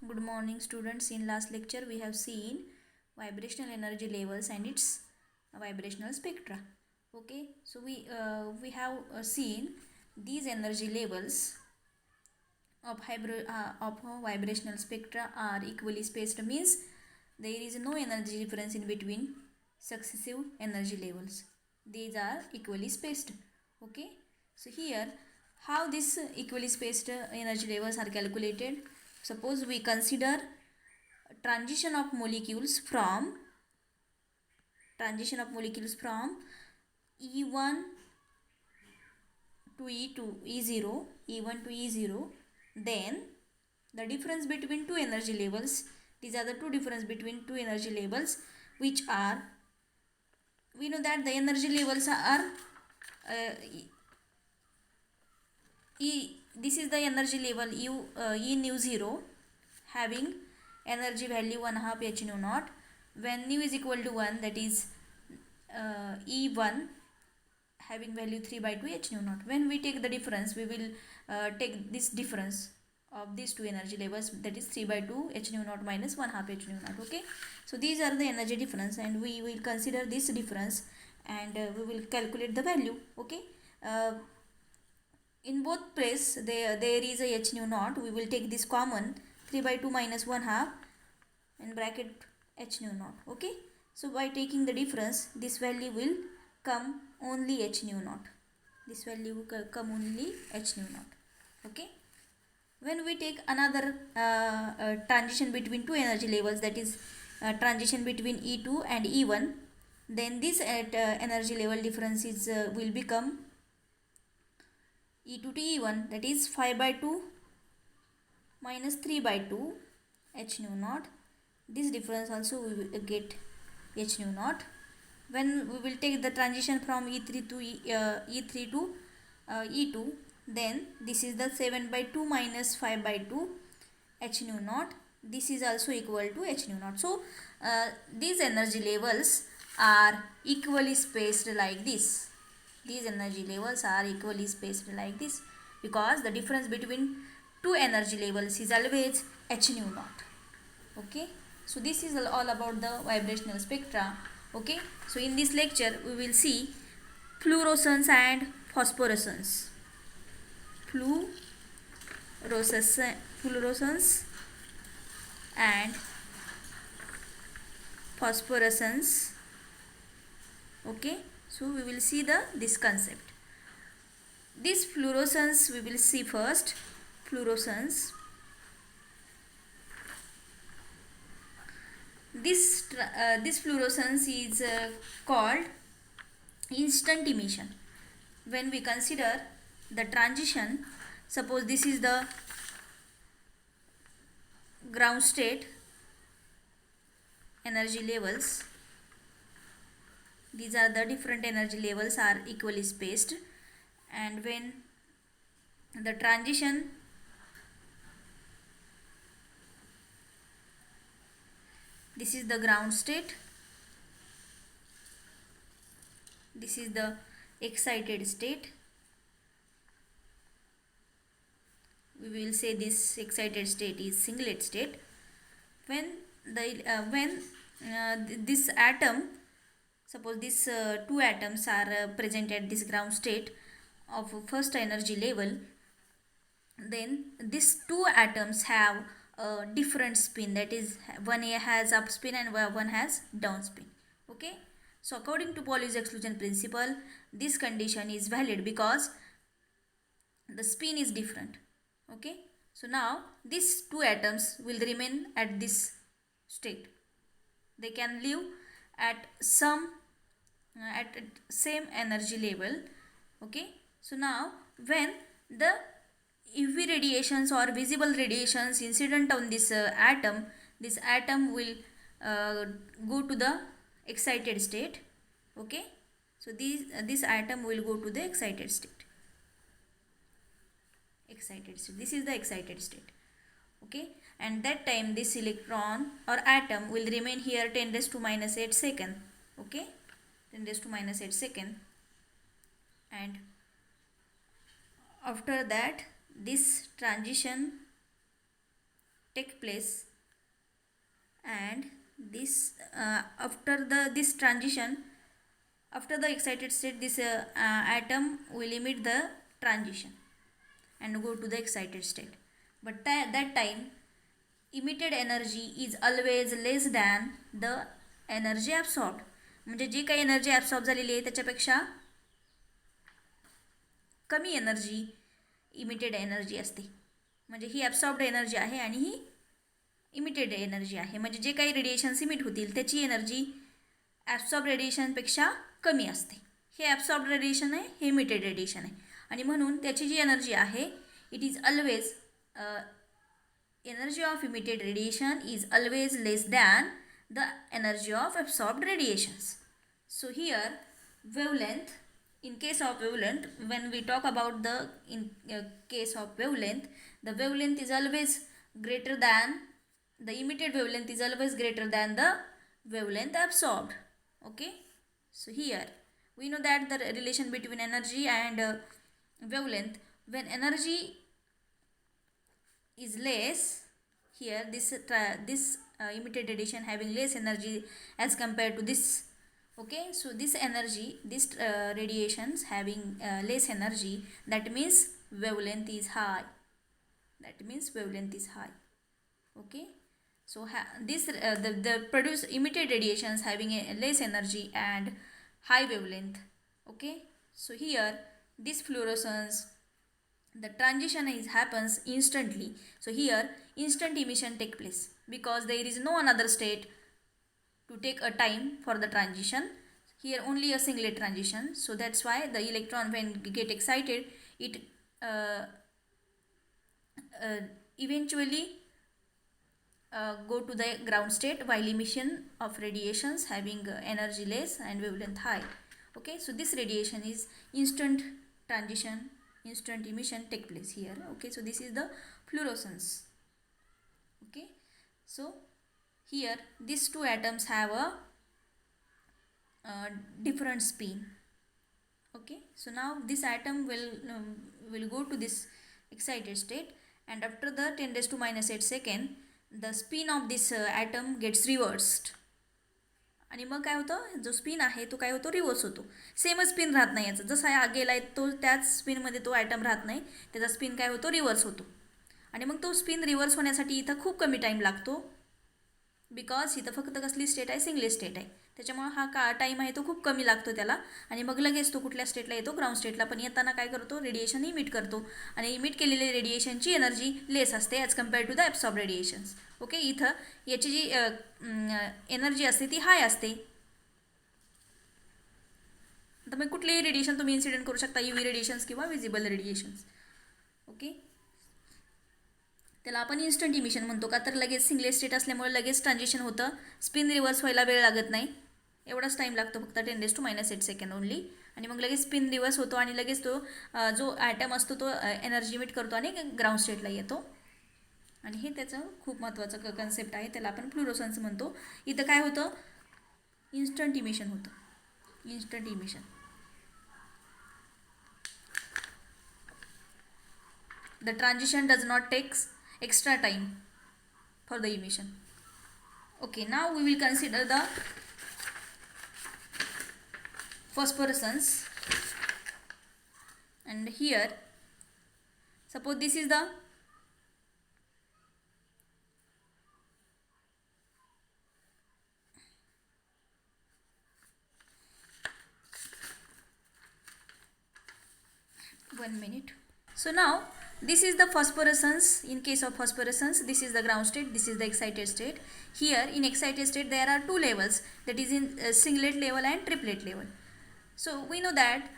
Good morning students. In last lecture we have seen vibrational energy levels and its vibrational spectra. Okay, so we have seen these energy levels of vibrational spectra are equally spaced, means there is no energy difference in between successive energy levels. These are equally spaced. Okay, so here how these equally spaced energy levels are calculated. Suppose we consider transition of molecules from E1 to E2, E0, E1 to E0, then the difference between two energy levels, these are the two difference between two energy levels, which are, we know that the energy levels are this is the energy level E nu 0 having energy value 1 half h nu naught. When nu is equal to 1, that is E1 having value 3 by 2 h nu naught. When we take the difference, we will take this difference of these two energy levels, that is 3 by 2 h nu naught minus 1 half h nu naught. Okay, so these are the energy difference and we will consider this difference and we will calculate the value. Okay, in both place there is a h nu naught. We will take this common, 3 by 2 minus 1 half in bracket h nu naught. Okay, so by taking the difference, this value will come only h nu naught. This value will come only h nu naught. Okay, when we take another transition between two energy levels, that is transition between E2 and E1, then this energy level difference is will become E2 to E1, that is 5 by 2 minus 3 by 2 h nu naught. This difference also we will get h nu naught. When we will take the transition from E3 to E3 to E2, then this is the 7 by 2 minus 5 by 2 h nu naught. This is also equal to h nu naught. So these energy levels are equally spaced like this. These energy levels are equally spaced like this because the difference between two energy levels is always h nu naught. Okay, so this is all about the vibrational spectra. Okay, so in this lecture we will see fluorescence and phosphorescence. Fluorescence and phosphorescence. Okay, so we will see this concept. This fluorescence we will see first. Fluorescence, this fluorescence is called instant emission. When we consider the transition, suppose this is the ground state energy levels. These are the different energy levels are equally spaced, and when the transition this is the ground state, this is the excited state. We will say this excited state is singlet state. When this atom, suppose these two atoms are present at this ground state of first energy level, then these two atoms have a different spin, that is one has up spin and one has down spin. Okay, so according to Pauli's exclusion principle, this condition is valid because the spin is different. Okay, so now these two atoms will remain at this state. They can live at at same energy level. Okay, so now when the UV radiations or visible radiations incident on this atom will go to the excited state. Okay, so this atom will go to the excited state. This is the excited state. Okay, and that time this electron or atom will remain here 10 raised to minus 8 second. Okay, 10 raised to minus 8 second, and after that this transition take place, and this after this transition, after the excited state, this atom will emit the transition and go to the excited state. But that time emitted energy is always less than the energy absorbed. म्हणजे जी काही energy absorb झालेली आहे त्याच्यापेक्षा कमी energy emitted energy असते. म्हणजे ही absorbed energy आहे आणि ही इमिटेड एनर्जी आहे. म्हणजे जे काही रेडिएशन्स इमिट होतील त्याची एनर्जी ॲब्सॉर्ब रेडिएशनपेक्षा कमी असते. हे ॲब्सॉर्ब रेडिएशन आहे, हे इमिटेड रेडिएशन आहे. आणि म्हणून त्याची जी एनर्जी आहे it is always energy of emitted radiation is always less than the energy of absorbed radiations. So here wavelength, in case of wavelength, when we talk about the case of wavelength, the wavelength is always greater than the emitted wavelength is always greater than the wavelength absorbed. Okay, so here we know that the relation between energy and wavelength, when energy is less, here this emitted radiation having less energy as compared to this. Okay, so this energy, this radiations having less energy, that means wavelength is high. That means wavelength is high. Okay, so this the produced emitted radiations having a less energy and high wavelength. Okay, so here this fluorescence, the transition happens instantly. So here instant emission take place because there is no another state to take a time for the transition. Here only a singlet transition. So that's why the electron, when get excited, it eventually go to the ground state while emission of radiations having energy less and wavelength high. Okay, so this radiation is instant transition, instant emission take place here. Okay, so this is the fluorescence. Okay, so here these two atoms have a different spin. Okay, so now this atom will go to this excited state, and after the 10 raised to minus 8 second, the spin of this atom gets reversed. आणि मग काय होतं, जो spin आहे तो काय होतो, reverse होतो. सेमच स्पिन राहत नाही याचा, जसा गेला आहे तो त्याच स्पिनमध्ये तो ॲटम राहत नाही, त्याचा स्पिन काय होतो, रिव्हर्स होतो. आणि मग तो स्पिन रिव्हर्स होण्यासाठी इथं खूप कमी टाईम लागतो, बिकॉज इथं फक्त कसली स्टेट आहे, सिंगलेट स्टेट आहे. त्याच्यामुळं हा टाईम आहे तो खूप कमी लागतो त्याला. आणि मग लगेच तो कुठल्या स्टेटला येतो, ग्राउंड स्टेटला. पण येताना काय करतो, रेडिएशन इमिट करतो, आणि इमिट केलेली रेडिएशनची एनर्जी लेस असते as compared to the absorb radiations. Okay, इथं याची जी एनर्जी असते ती हाय असते. तर मग कुठलेही रेडिएशन तुम्ही इन्सिडेंट करू शकता, UV रेडिएशन्स किंवा विजिबल रेडिएशन्स. ओके, त्याला आपण इन्स्टंट इमिशन म्हणतो. का तर लगेच सिंगलेट स्टेट असल्यामुळे लगेच ट्रान्झिशन होतं, स्पिन रिव्हर्स व्हायला वेळ लागत नाही, एवढाच टाईम लागतो फक्त 10 raised to minus 8 second only. आणि मग लगेच स्पिन रिव्हर्स होतो आणि लगेच तो जो ॲटम असतो तो एनर्जी इमिट करतो आणि ग्राउंड स्टेटला येतो. आणि हे त्याचं खूप महत्त्वाचं कन्सेप्ट आहे, त्याला आपण फ्लुरोसन्स म्हणतो. इथं काय होतं, इन्स्टंट इमिशन होतं, instant emission. The transition does not take extra time for the emission. Okay, now we will consider the phosphorescence. And here, suppose this is the one minute. So now this is the phosphorescence. In case of phosphorescence, this is the ground state, this is the excited state. Here in excited state there are two levels, that is in singlet level and triplet level. So we know that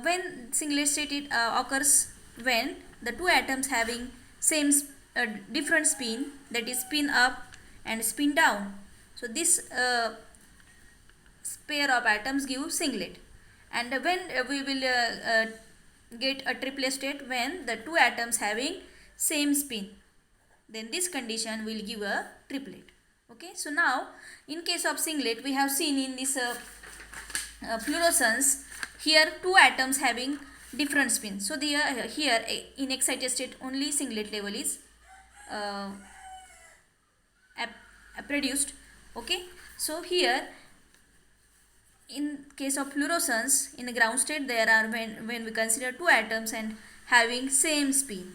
when singlet state occurs when the two atoms having same different spin, that is spin up and spin down. So this pair of atoms give singlet. And when we will get a triplet state, when the two atoms having same spin, then this condition will give a triplet. Okay, so now in case of singlet we have seen in this fluorescence, here two atoms having different spin. So here in excited state only singlet level is produced. Okay, so here in case of fluorescence in the ground state, there are when we consider two atoms and having same spin,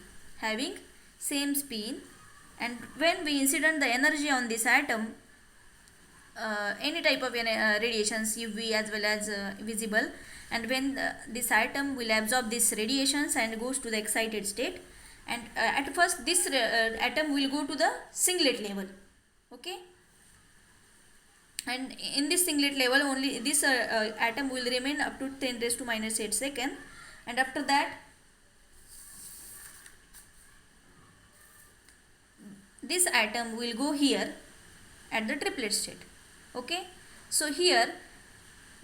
and when we incident the energy on this atom, any type of radiations UV as well as visible, and when this atom will absorb these radiations and goes to the excited state, and at first this atom will go to the singlet level. Okay, and in this singlet level only this atom will remain up to 10 raised to minus 8 second, and after that this atom will go here at the triplet state. Okay, so here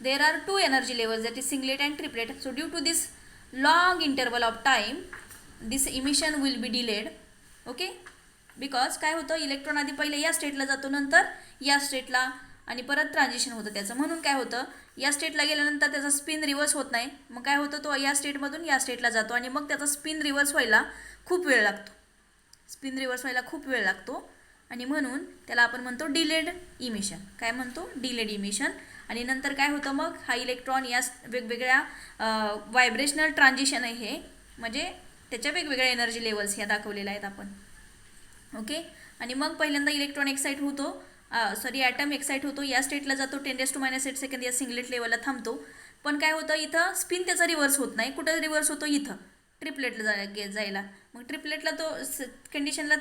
there are two energy levels, that is singlet and triplet. So due to this long interval of time, this emission will be delayed. Okay, because काय होतं, electron आधी पहिले या स्टेटला जातो, नंतर या स्टेटला, आणि परत ट्रान्झिशन होतं त्याचं. म्हणून काय होतं, या स्टेटला गेल्यानंतर त्याचा स्पिन रिव्हर्स होत नाही. मग काय होतं, तो या स्टेटमधून या स्टेटला जातो आणि मग त्याचा स्पिन रिव्हर्स व्हायला खूप वेळ लागतो. आणि म्हणून त्याला आपण म्हणतो डिलेड इमिशन. काय म्हणतो, डिलेड इमिशन. आणि नंतर काय होतं, मग हा इलेक्ट्रॉन या वेगवेगळ्या व्हायब्रेशनल ट्रान्झिशन आहे हे, म्हणजे त्याच्या वेगवेगळ्या एनर्जी लेवल्स ह्या दाखवलेल्या आहेत आपण. ओके, आणि मग पहिल्यांदा इलेक्ट्रॉन एक्साइट होतो, ॲटम एक्साइट होतो, या स्टेटला जातो, 10 raised to minus 8 सेकंद या सिंगलेट लेवलला थांबतो. पण काय होतं, इथं स्पिन त्याचा रिव्हर्स होत नाही. कुठं रिव्हर्स होतो, इथं ट्रिपलेटला जायला. मग ट्रिपलेटला तो कंडिशनला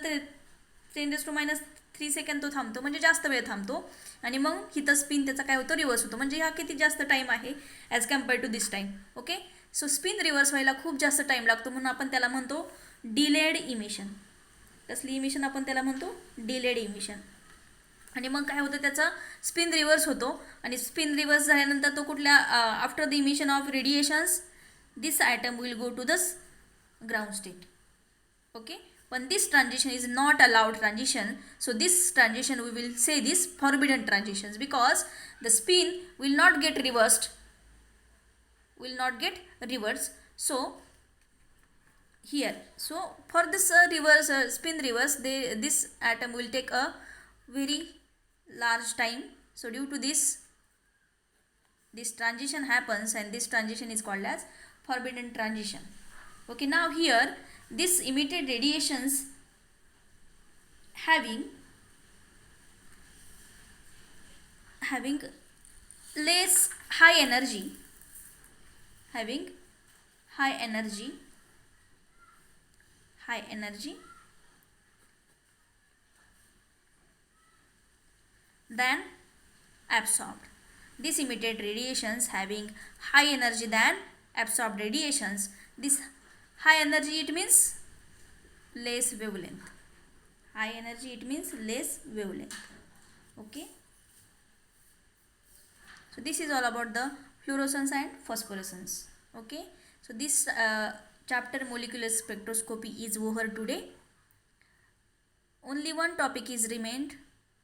10 raised to minus 3 सेकंद तो थांबतो, म्हणजे जास्त वेळ थांबतो. आणि मग इथं स्पिन त्याचा काय होतो, रिव्हर्स होतो. म्हणजे हा किती जास्त टाईम आहे as compare to this time. Okay, so spin reverse व्हायला खूप जास्त टाईम लागतो, म्हणून आपण त्याला म्हणतो डिलेड इमिशन. कसली इमिशन, आपण त्याला म्हणतो डिलेड इमिशन. आणि मग काय होतं, त्याचा स्पिन रिव्हर्स होतो, आणि स्पिन रिव्हर्स झाल्यानंतर तो कुठल्या after the emission of radiations this atom will go to the ground state. Okay, पण this transition is not allowed transition. So this transition we will say this forbidden transitions, because the spin will not get reversed. So here, so for this spin reverse, this atom will take a very large time. So due to this transition happens, and this transition is called as forbidden transition. Okay, now here this emitted radiations having less high energy, than absorbed. This emitted radiations having high energy than absorbed radiations. This high energy, it means less wavelength. Okay, so this is all about the fluorescence and phosphorescence. Okay, so this chapter molecular spectroscopy is over today. Only one topic is remained,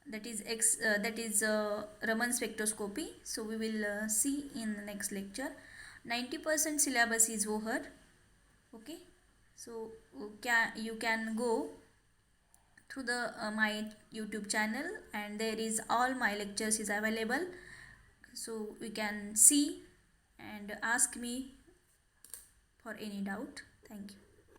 that is Raman spectroscopy. So we will see in the next lecture. 90% syllabus is over. Okay, so you can go through the my YouTube channel, and there is all my lectures is available. So we can see and ask me for any doubt. Thank you.